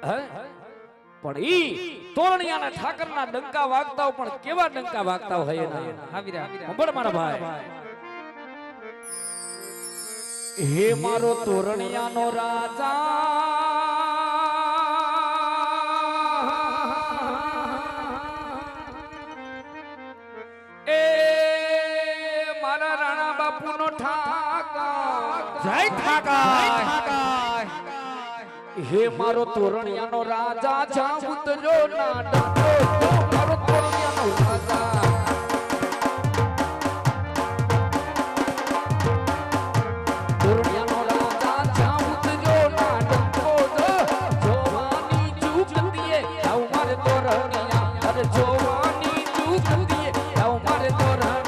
પણ ઈ તોરણિયાના ઠાકરના ડંકા વાગતા પણ કેવા ડંકા વાગતા હોય એના હાવીરા સાંભળ મારા ભાઈ હે મારો તોરણિયાનો રાજા એ મારા રાણા બાપુનો ઠાકા જય ઠાકા હે મારો તોરણિયાનો રાજા જા ઉતરો ના ડંકો મારો તોરણિયાનો રાજા તોરણિયાનો રાજા જા ઉતરો ના ડંકો જોવાની ચૂક દીએ આવ મારે તોરણિયા અરે જોવાની ચૂક દીએ આવ મારે તોરણિયા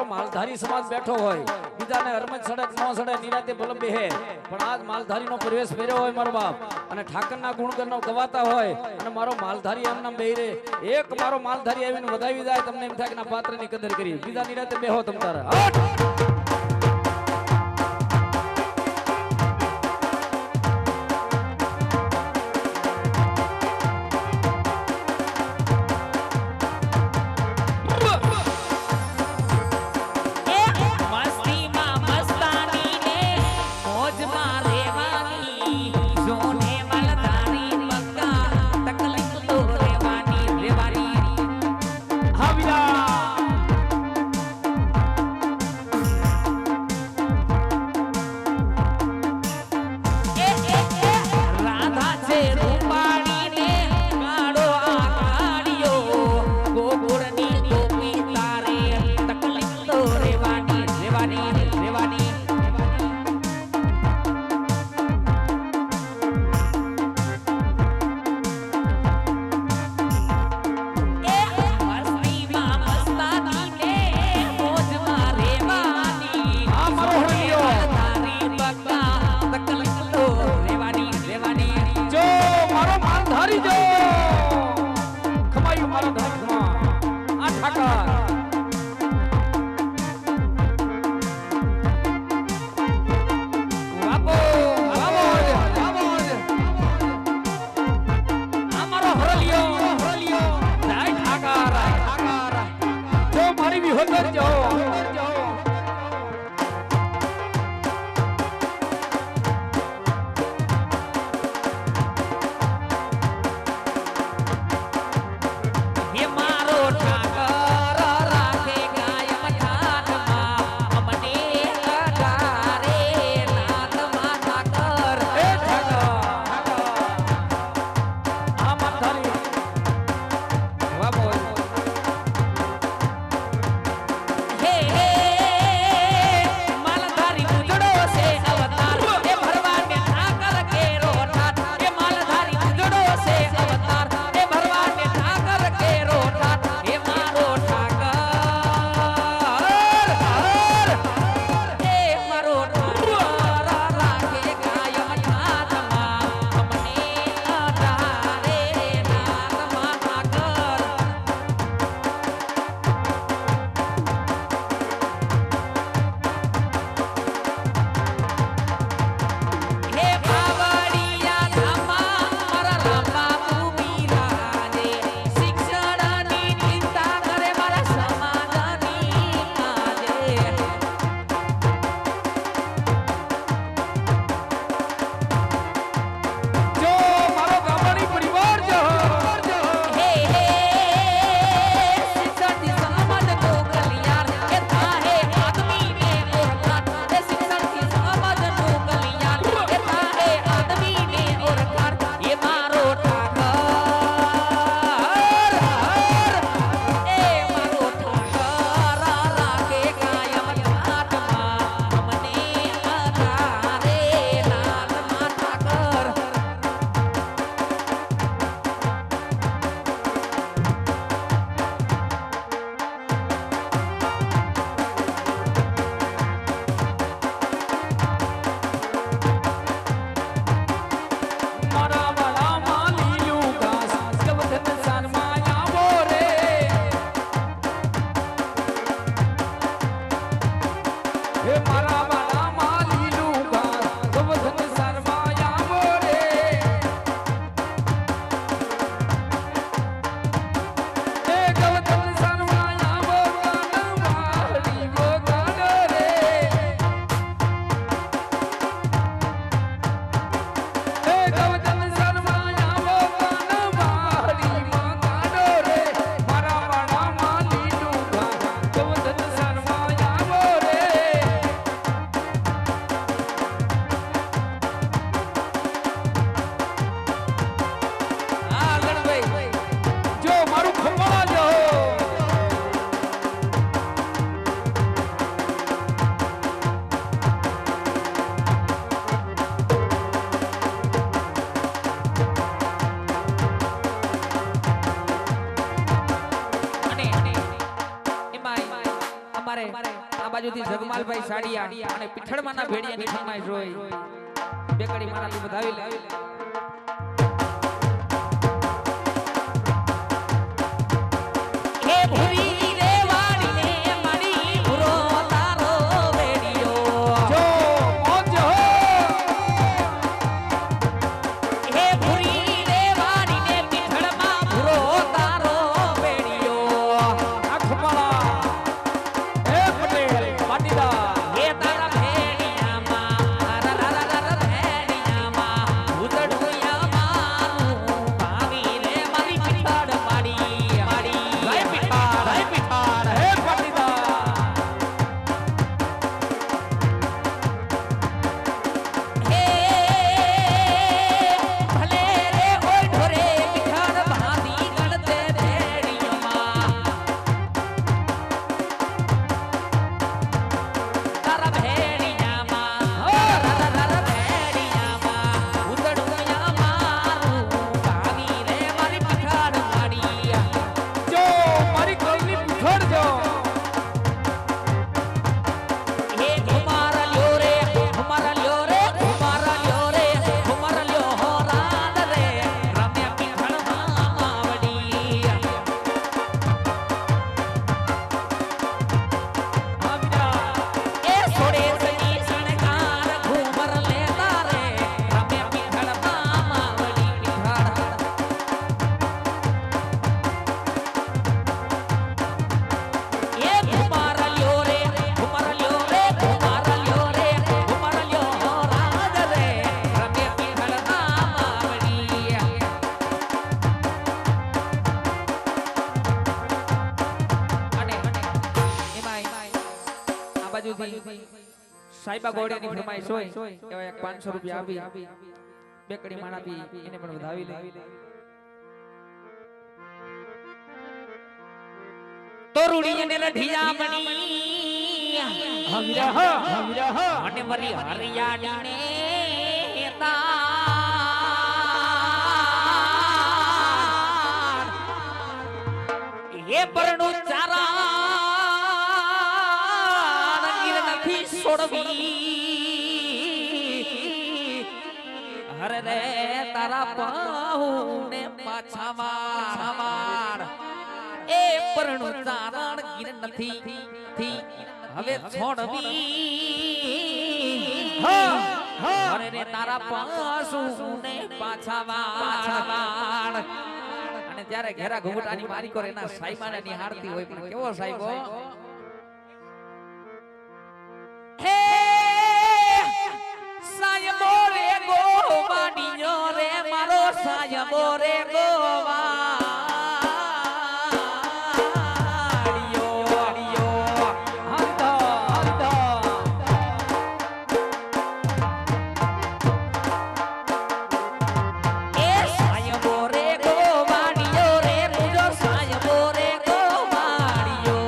માલધારી સમાજ બેઠો હોય બીજાને હરમજ સડક નો સડે નિરાતે ભલમ બેહે પણ આજ માલધારી નો પ્રવેશ ફેર્યો હોય મારો બાપ અને ઠાકરના ગુણગણનો ગવાતા હોય અને મારો માલધારી એમ નામ બેહી રે એક મારો માલધારી આવીને વધાવી જાય તમને એમ થાય કે ના પાત્રની કદર કરી બીજા નિરાતે બેહો તમ તારે હે મારા વાડામાં લીલું ઘાસ ગોવર્ધન સરમાં આવો રે હે ગોવર્ધન સરમાં આવો કાનવાડી વગાડો રે હે ગોવર્ધન સરમાં આવો કાનવાડી વગાડો રે મારા વાડામાં લીલું ઘાસ ગોવર્ધન સરમાં આવો રે જો મારું ખંભાળા જો અને એમાં અમારે આ બાજુથી જગમાલભાઈ સાડિયા અને પીઠળમાંના ભેડિયાની ફરમાઈશ હોય બે કડી મારાથી વધાવી લે હે ભૂરી રે વાડીને મારી ભૂરો તારો વેડિયો જો મોજ હો હે ભૂરી રે વાડીને પીઠળમાં ભૂરો તારો વેડિયો આ ખંભાળા હે પટેલ પાટીદાર હે તારા ભેડિયામાં તારા ભેડિયામાં ઉતડુયા મારું ભાવી રે મારી પીઠળ માડી માડી હે પીઠાર હે પાટીદાર હે ભલે રે ઓય ઢોરે પીઠળ ભાવી ગણતે ભેડિયામાં તારા ભેડિયામાં તારા ભેડિયામાં ઉતડુયા મારું ભાવી રે મારી પીઠળ માડી જો મારી ગળની પીઠળ જો હે ઘુમારા લ્યો રે ઘુમારા લ્યો રે ઘુમારા લ્યો રે ઘુમારા લ્યો હો રાત રે રમ્યા પીઠળ માવડી એ છોડે સની સણકાર ઘુમર લેતા રે રમ્યા પીઠળ માવડી પીઠળ એ ઘુમારા લ્યો રે ઘુમારા લ્યો રે ઘુમારા લ્યો રે ઘુમારા લ્યો હો રાત રે રમ્યા પીઠળ માવડી અને એમાં આ બાજુથી સાઈબા ગોડિયાની ફરમાઈશ હોય એવા એક 500 રૂપિયા આપી બે કડી માણાથી એને પણ વધાવી લે તો રૂડી અને રઢિયા બની હવિરહ અને વરી હરિયાળીને એ પરણું ચારા ગીર નથી છોડવી હરે રે તારા પાહુને પાછા વાળ એ પરણું ચારણ ગીર નથી થી હવે છોડવી હરે રે તારા પાસુને પાછા વાળ અને જ્યારે ઘેરા ઘૂંઘટાની મારી કરે એના સાઈબાને નિહાળતી હોય પણ કેવો સાઈબો હે સાયબો રે ગોવાડીયો રે મારો સાયબો રે ગોવાડીયો એ સાયબો રે ગોવાડીયો રે પૂજો સાયબો રે ગોવાડીયો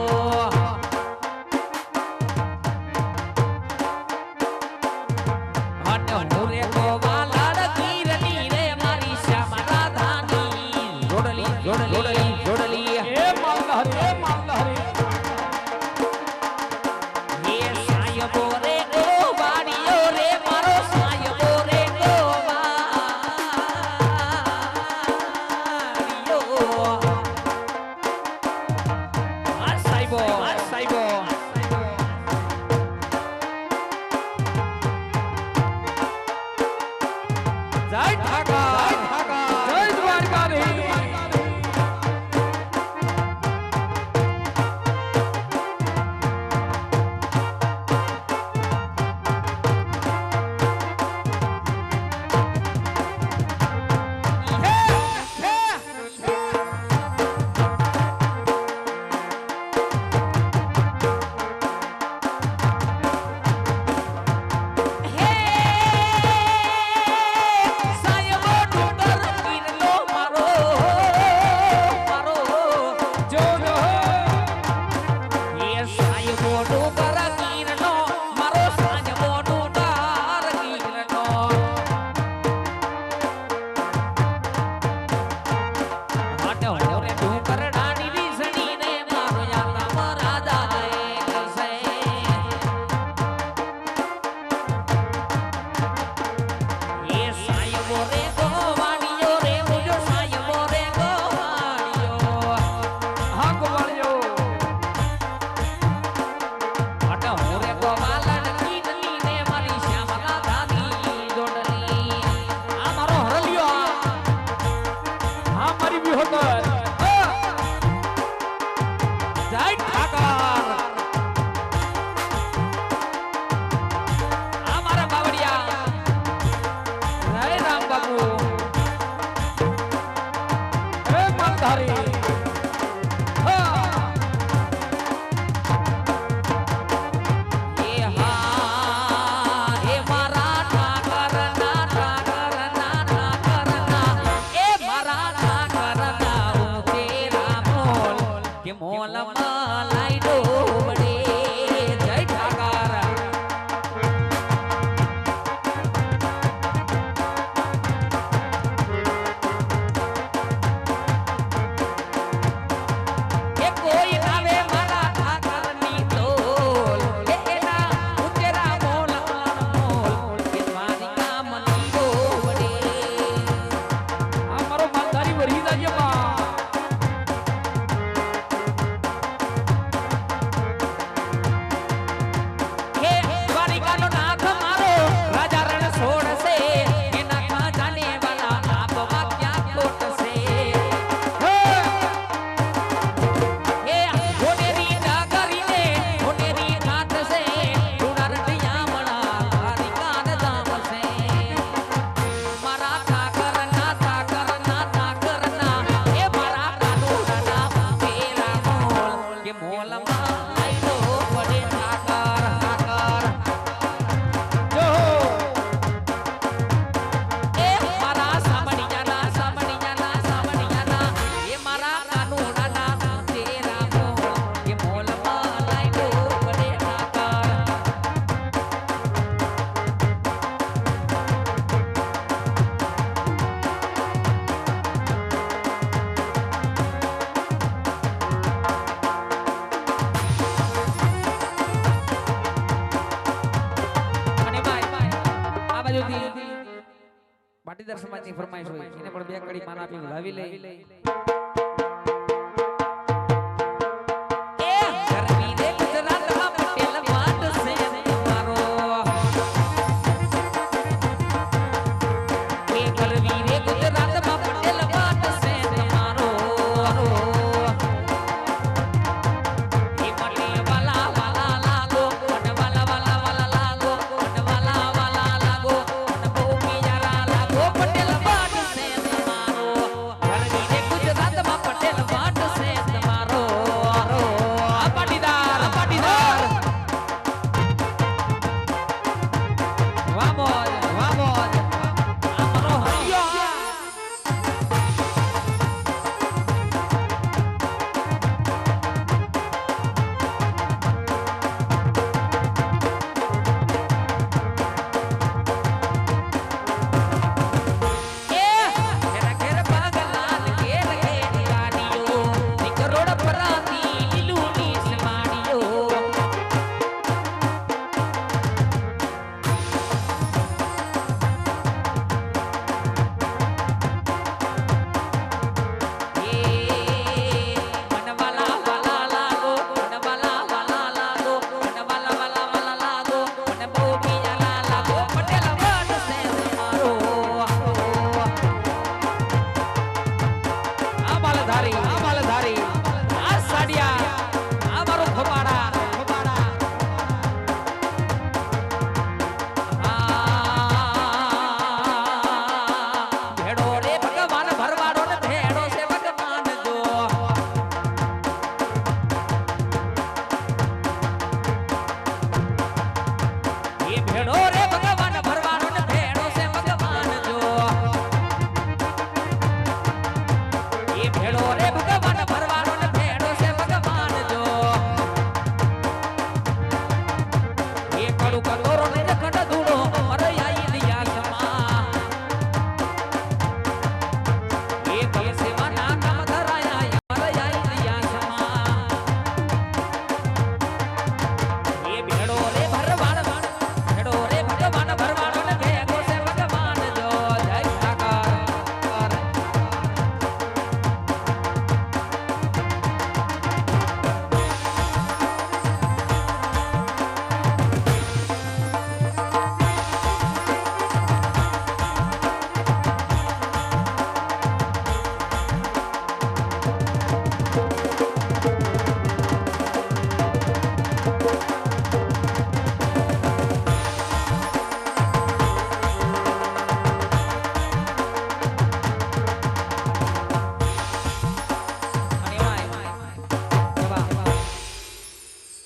પાટીદાર સમાજની ફરમાઈશ હોય એને પણ બે કડી માન આપી વધાવી લઈ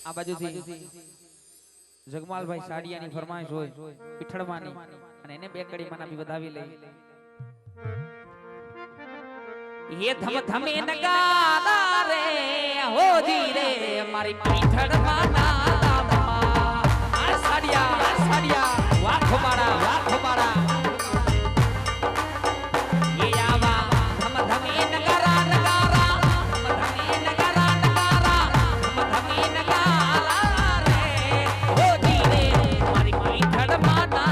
આ બાજુથી જગમાલભાઈ સાડિયાની ફરમાઈશ હોય પીઠળમાની અને એને બે કડી માન આપી વધાવી લઈ ये धम धमे नगारा रे हो जी रे मारी पीठड़ माना आ साड़िया वाह खुमारा ये आवा धम धमे नगारा धम धमे नगारा धम धमे नगारा रे हो जी रे मारी पीठड़ माना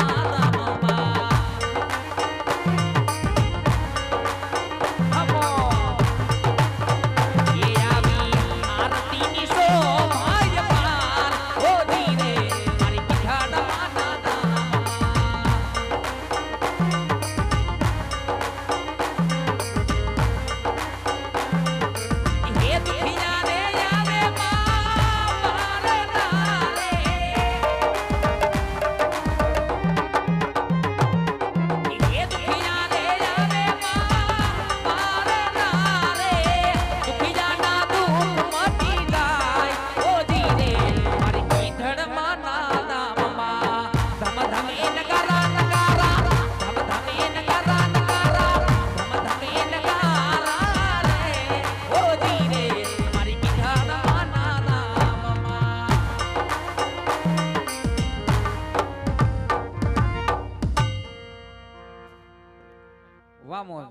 વાહ મોજ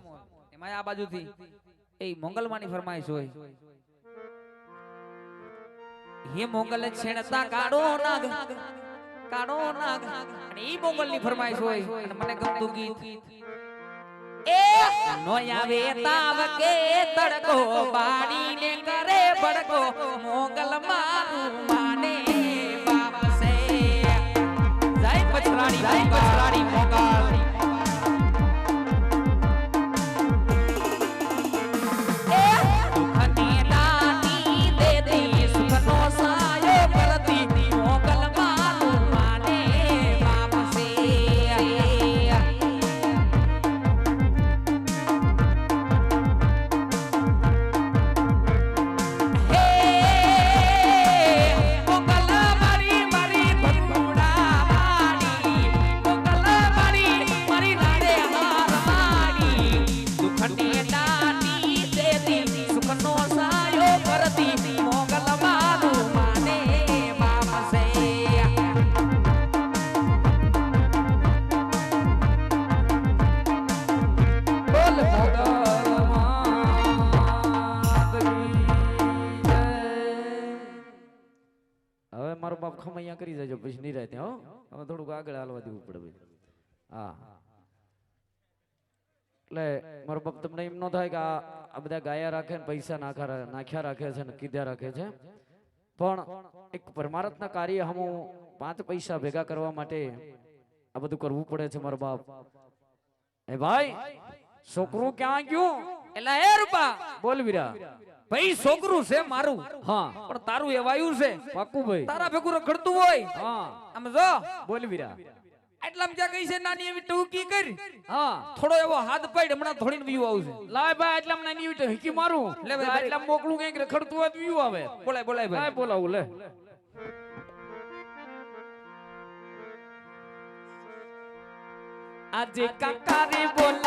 એમાં આ બાજુથી એ મોંગલમાની ફરમાઈશ હોય હે મોંગલ છેડતા કાળો નાગ અને ઈ મોંગલની ફરમાઈશ હોય અને મને ગમતું ગીત એ નો આવે તાવ કે તડકો બાડીને કરે બડકો મોગલ મારું માને બાપ સે જય પછરાણી મોગલ ખમૈયા કરી જજો પછી નિરાતે હો હવે થોડુંક આગળ હાલવા દેવું પડે ભાઈ હા એટલે મારો બાપ તમને એમ ન થાય કે આ બધા ગાયા રાખે ને પૈસા નાખ્યા રાખે છે ને કીધા રાખે છે પણ એક પરમાર્થના કાર્ય હમ 5 પૈસા ભેગા કરવા માટે આ બધું કરવું પડે છે મારો બાપ એ ભાઈ છોકરું ક્યાં ગયું એલા એ રૂપા બોલ વીરા ભાઈ છોકરું છે મારું હા પણ તારું એવાયું છે પાકું ભાઈ તારા ભેગું રખડતું હોય હા આમ જો બોલ વીરા એટલામાં જ્યાં કઈ છે નાની એવી ટૂકી કરી હા થોડો એવો હાથ પાડ હમણાં થોડીને વ્યુ આવશે લાય ભાઈ એટલામાં નાની વીટે હિકી મારું લે ભાઈ એટલામાં મોકલું કંઈક રખડતું હોય તો વ્યુ આવે બોલાય લાય ભાઈ બોલાવું લે આજે કાકા રે બોલ